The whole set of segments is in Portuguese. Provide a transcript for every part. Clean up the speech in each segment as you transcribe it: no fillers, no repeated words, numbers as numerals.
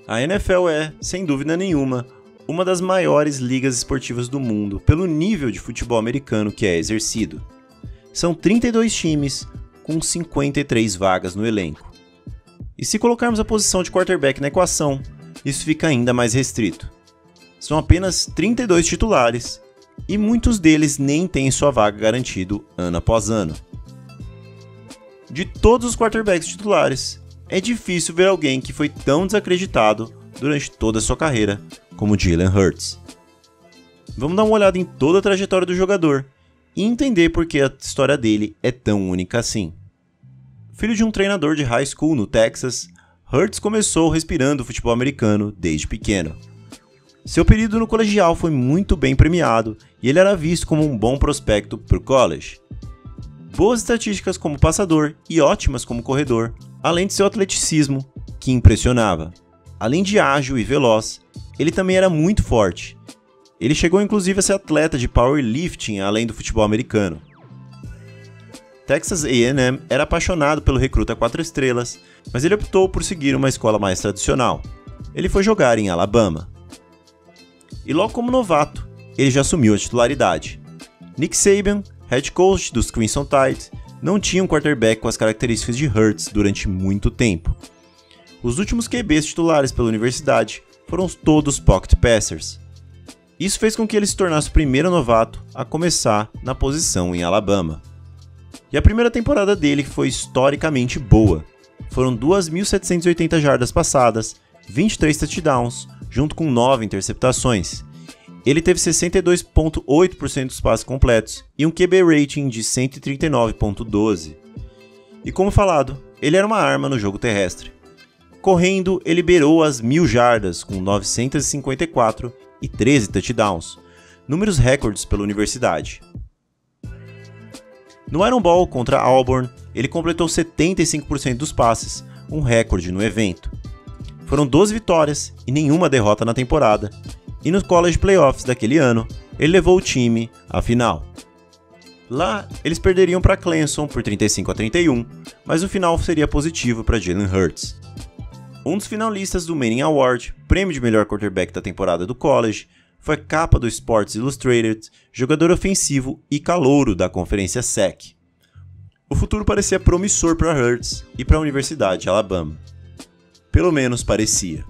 A NFL é, sem dúvida nenhuma, uma das maiores ligas esportivas do mundo pelo nível de futebol americano que é exercido. São 32 times com 53 vagas no elenco. E se colocarmos a posição de quarterback na equação, isso fica ainda mais restrito. São apenas 32 titulares e muitos deles nem têm sua vaga garantido ano após ano. De todos os quarterbacks titulares, é difícil ver alguém que foi tão desacreditado durante toda a sua carreira como Jalen Hurts. Vamos dar uma olhada em toda a trajetória do jogador e entender por que a história dele é tão única assim. Filho de um treinador de high school no Texas, Hurts começou respirando o futebol americano desde pequeno. Seu período no colegial foi muito bem premiado e ele era visto como um bom prospecto para o college. Boas estatísticas como passador e ótimas como corredor, além de seu atleticismo, que impressionava. Além de ágil e veloz, ele também era muito forte. Ele chegou inclusive a ser atleta de powerlifting além do futebol americano. Texas A&M era apaixonado pelo recruta 4 estrelas, mas ele optou por seguir uma escola mais tradicional. Ele foi jogar em Alabama. E logo como novato, ele já assumiu a titularidade. Nick Saban, head coach dos Crimson Tide, não tinha um quarterback com as características de Hurts durante muito tempo. Os últimos QBs titulares pela universidade foram todos pocket passers. Isso fez com que ele se tornasse o primeiro novato a começar na posição em Alabama. E a primeira temporada dele foi historicamente boa. Foram 2.780 jardas passadas, 23 touchdowns, junto com 9 interceptações. Ele teve 62,8% dos passes completos e um QB rating de 139,12. E como falado, ele era uma arma no jogo terrestre. Correndo, ele beirou as 1.000 jardas com 954 e 13 touchdowns, números recordes pela universidade. No Iron Bowl contra Auburn, ele completou 75% dos passes, um recorde no evento. Foram 12 vitórias e nenhuma derrota na temporada, e nos College Playoffs daquele ano, ele levou o time à final. Lá, eles perderiam para Clemson por 35-31, mas o final seria positivo para Jalen Hurts. Um dos finalistas do Manning Award, prêmio de melhor quarterback da temporada do college, foi capa do Sports Illustrated, jogador ofensivo e calouro da conferência SEC. O futuro parecia promissor para Hurts e para a Universidade de Alabama. Pelo menos parecia.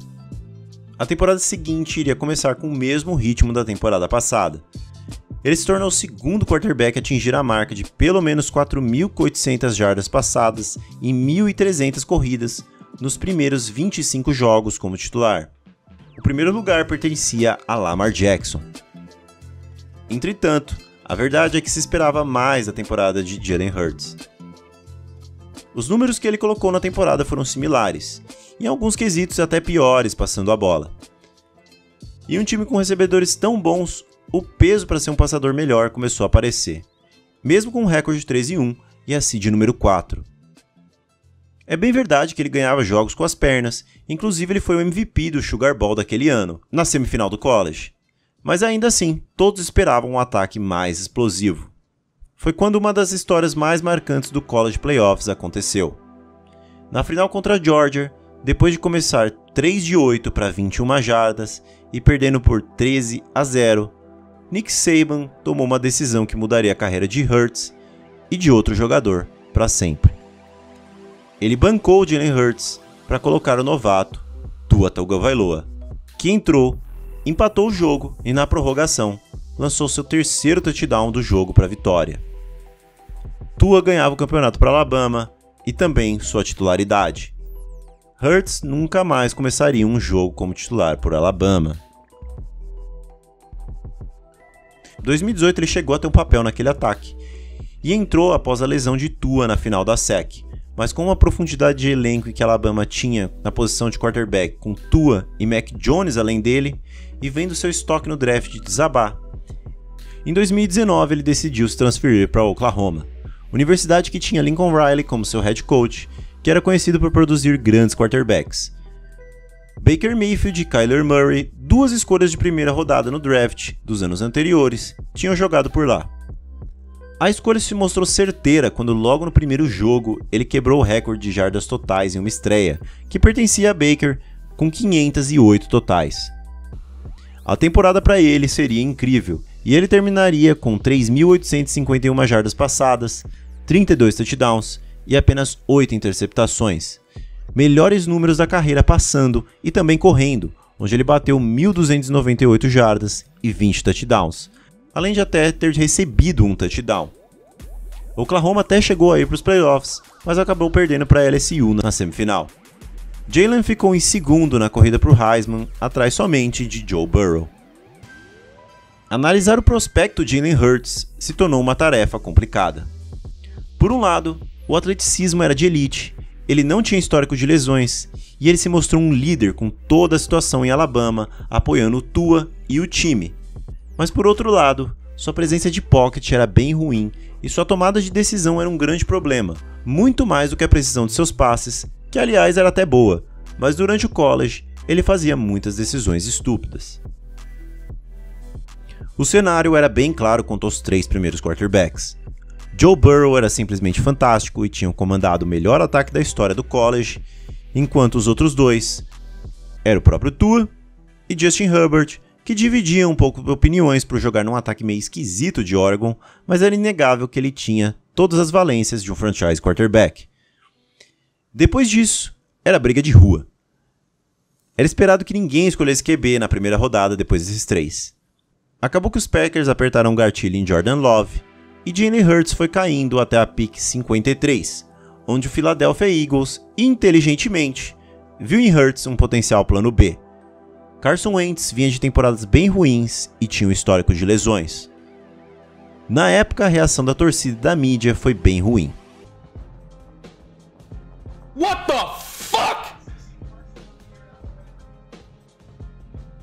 A temporada seguinte iria começar com o mesmo ritmo da temporada passada. Ele se tornou o segundo quarterback a atingir a marca de pelo menos 4.800 jardas passadas e 1.300 corridas nos primeiros 25 jogos como titular. O primeiro lugar pertencia a Lamar Jackson. Entretanto, a verdade é que se esperava mais da temporada de Jalen Hurts. Os números que ele colocou na temporada foram similares, em alguns quesitos até piores passando a bola. E um time com recebedores tão bons, o peso para ser um passador melhor começou a aparecer, mesmo com um recorde de 3-1 e a seed número 4. É bem verdade que ele ganhava jogos com as pernas, inclusive ele foi o MVP do Sugar Bowl daquele ano, na semifinal do college. Mas ainda assim, todos esperavam um ataque mais explosivo. Foi quando uma das histórias mais marcantes do College Playoffs aconteceu. Na final contra a Georgia, depois de começar 3 de 8 para 21 jardas e perdendo por 13-0, Nick Saban tomou uma decisão que mudaria a carreira de Hurts e de outro jogador para sempre. Ele bancou Jalen Hurts para colocar o novato Tua Tagovailoa, que entrou, empatou o jogo e na prorrogação lançou seu terceiro touchdown do jogo para a vitória. Tua ganhava o campeonato para Alabama e também sua titularidade. Hurts nunca mais começaria um jogo como titular por Alabama. Em 2018 ele chegou a ter um papel naquele ataque e entrou após a lesão de Tua na final da SEC, mas com uma profundidade de elenco que Alabama tinha na posição de quarterback com Tua e Mac Jones além dele, e vendo seu estoque no draft desabar. Em 2019 ele decidiu se transferir para Oklahoma, universidade que tinha Lincoln Riley como seu head coach, que era conhecido por produzir grandes quarterbacks. Baker Mayfield e Kyler Murray, duas escolhas de primeira rodada no draft dos anos anteriores, tinham jogado por lá. A escolha se mostrou certeira quando logo no primeiro jogo ele quebrou o recorde de jardas totais em uma estreia, que pertencia a Baker com 508 totais. A temporada para ele seria incrível, e ele terminaria com 3.851 jardas passadas, 32 touchdowns e apenas 8 interceptações. Melhores números da carreira passando e também correndo, onde ele bateu 1.298 jardas e 20 touchdowns, além de até ter recebido um touchdown. Oklahoma até chegou a ir para os playoffs, mas acabou perdendo para a LSU na semifinal. Jalen ficou em segundo na corrida para o Heisman, atrás somente de Joe Burrow. Analisar o prospecto de Jalen Hurts se tornou uma tarefa complicada. Por um lado, o atleticismo era de elite, ele não tinha histórico de lesões e ele se mostrou um líder com toda a situação em Alabama, apoiando o Tua e o time. Mas por outro lado, sua presença de pocket era bem ruim e sua tomada de decisão era um grande problema, muito mais do que a precisão de seus passes, que aliás era até boa, mas durante o college ele fazia muitas decisões estúpidas. O cenário era bem claro quanto aos 3 primeiros quarterbacks. Joe Burrow era simplesmente fantástico e tinha comandado o melhor ataque da história do college, enquanto os outros 2 eram o próprio Tua e Justin Herbert, que dividiam um pouco de opiniões por jogar num ataque meio esquisito de Oregon, mas era inegável que ele tinha todas as valências de um franchise quarterback. Depois disso, era briga de rua. Era esperado que ninguém escolhesse QB na primeira rodada depois desses 3. Acabou que os Packers apertaram o gatilho em Jordan Love, e Jalen Hurts foi caindo até a pick 53, onde o Philadelphia Eagles, inteligentemente, viu em Hurts um potencial plano B. Carson Wentz vinha de temporadas bem ruins e tinha um histórico de lesões. Na época, a reação da torcida e da mídia foi bem ruim. What the fuck?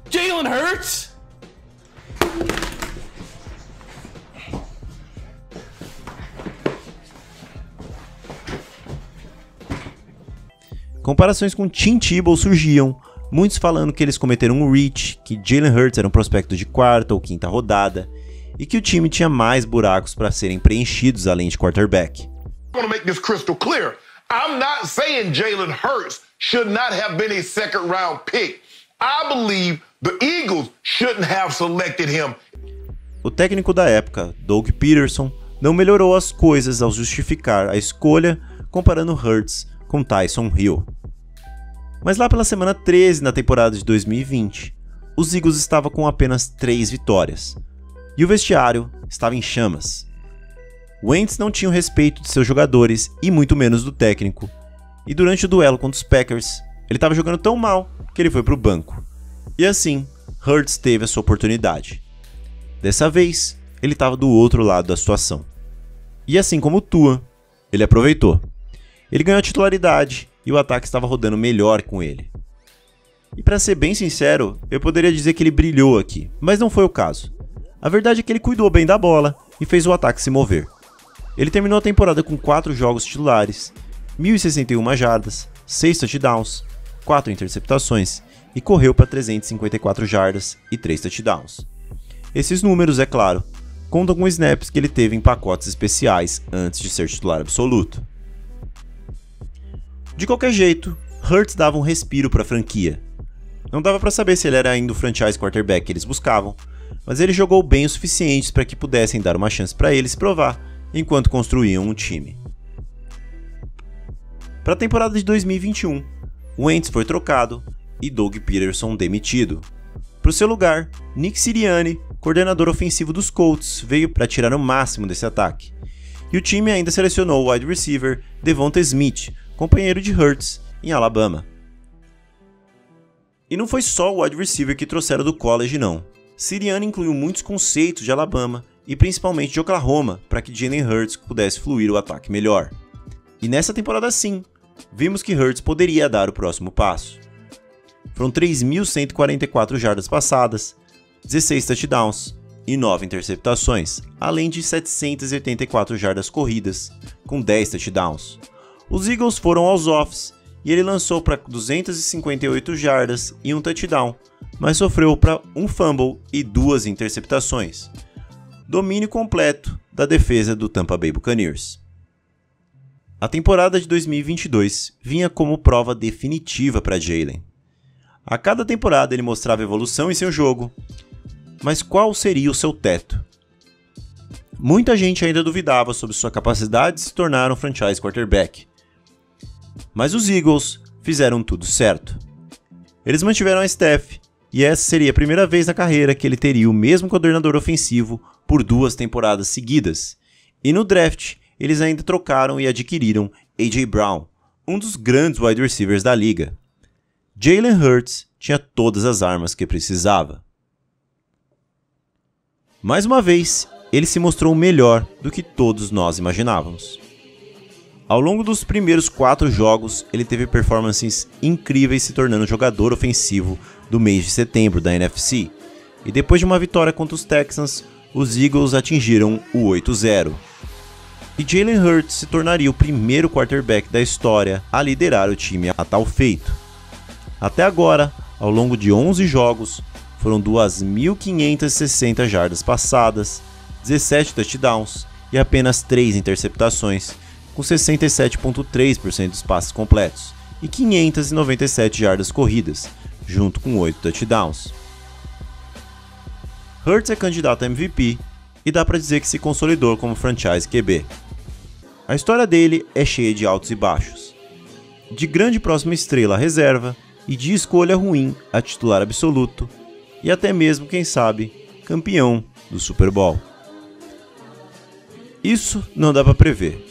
Jalen Hurts? Comparações com Tim Tebow surgiam, muitos falando que eles cometeram um reach, que Jalen Hurts era um prospecto de 4ª ou 5ª rodada, e que o time tinha mais buracos para serem preenchidos além de quarterback. I want to make this crystal clear. I'm not saying Jalen Hurts should not have been a second round pick. I believe the Eagles shouldn't have selected him. O técnico da época, Doug Peterson, não melhorou as coisas ao justificar a escolha comparando Hurts com Tyson Hill. Mas lá pela semana 13 na temporada de 2020, os Eagles estavam com apenas 3 vitórias, e o vestiário estava em chamas. Wentz não tinha o respeito de seus jogadores e muito menos do técnico, e durante o duelo contra os Packers, ele estava jogando tão mal que ele foi para o banco. E assim, Hurts teve a sua oportunidade. Dessa vez, ele estava do outro lado da situação. E assim como o Tua, ele aproveitou. Ele ganhou a titularidade e o ataque estava rodando melhor com ele. E para ser bem sincero, eu poderia dizer que ele brilhou aqui, mas não foi o caso. A verdade é que ele cuidou bem da bola e fez o ataque se mover. Ele terminou a temporada com 4 jogos titulares, 1.061 jardas, 6 touchdowns, 4 interceptações e correu para 354 jardas e 3 touchdowns. Esses números, é claro, contam com snaps que ele teve em pacotes especiais antes de ser titular absoluto. De qualquer jeito, Hurts dava um respiro para a franquia. Não dava para saber se ele era ainda o franchise quarterback que eles buscavam, mas ele jogou bem o suficiente para que pudessem dar uma chance para ele se provar enquanto construíam um time. Para a temporada de 2021, Wentz foi trocado e Doug Peterson demitido. Para o seu lugar, Nick Sirianni, coordenador ofensivo dos Colts, veio para tirar o máximo desse ataque. E o time ainda selecionou o wide receiver Devonta Smith, companheiro de Hurts, em Alabama. E não foi só o wide receiver que trouxeram do college não. Sirianni incluiu muitos conceitos de Alabama e principalmente de Oklahoma para que Jalen Hurts pudesse fluir o ataque melhor. E nessa temporada sim, vimos que Hurts poderia dar o próximo passo. Foram 3.144 jardas passadas, 16 touchdowns e 9 interceptações, além de 784 jardas corridas, com 10 touchdowns. Os Eagles foram aos offs e ele lançou para 258 jardas e um touchdown, mas sofreu para um fumble e 2 interceptações. Domínio completo da defesa do Tampa Bay Buccaneers. A temporada de 2022 vinha como prova definitiva para Jalen. A cada temporada ele mostrava evolução em seu jogo, mas qual seria o seu teto? Muita gente ainda duvidava sobre sua capacidade de se tornar um franchise quarterback. Mas os Eagles fizeram tudo certo. Eles mantiveram a Steph, e essa seria a primeira vez na carreira que ele teria o mesmo coordenador ofensivo por 2 temporadas seguidas. E no draft, eles ainda trocaram e adquiriram A.J. Brown, um dos grandes wide receivers da liga. Jalen Hurts tinha todas as armas que precisava. Mais uma vez, ele se mostrou melhor do que todos nós imaginávamos. Ao longo dos primeiros 4 jogos, ele teve performances incríveis, se tornando jogador ofensivo do mês de setembro da NFC. E depois de uma vitória contra os Texans, os Eagles atingiram o 8-0. E Jalen Hurts se tornaria o primeiro quarterback da história a liderar o time a tal feito. Até agora, ao longo de 11 jogos, foram 2.560 jardas passadas, 17 touchdowns e apenas 3 interceptações, com 67,3% dos passes completos e 597 jardas corridas, junto com 8 touchdowns. Hurts é candidato a MVP e dá para dizer que se consolidou como franchise QB. A história dele é cheia de altos e baixos, de grande próxima estrela à reserva e de escolha ruim a titular absoluto e até mesmo, quem sabe, campeão do Super Bowl. Isso não dá para prever,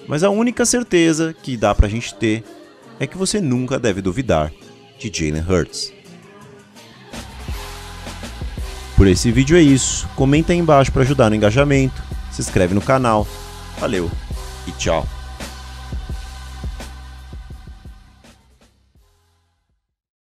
mas a única certeza que dá pra gente ter é que você nunca deve duvidar de Jalen Hurts. Por esse vídeo é isso, comenta aí embaixo para ajudar no engajamento, se inscreve no canal, valeu e tchau!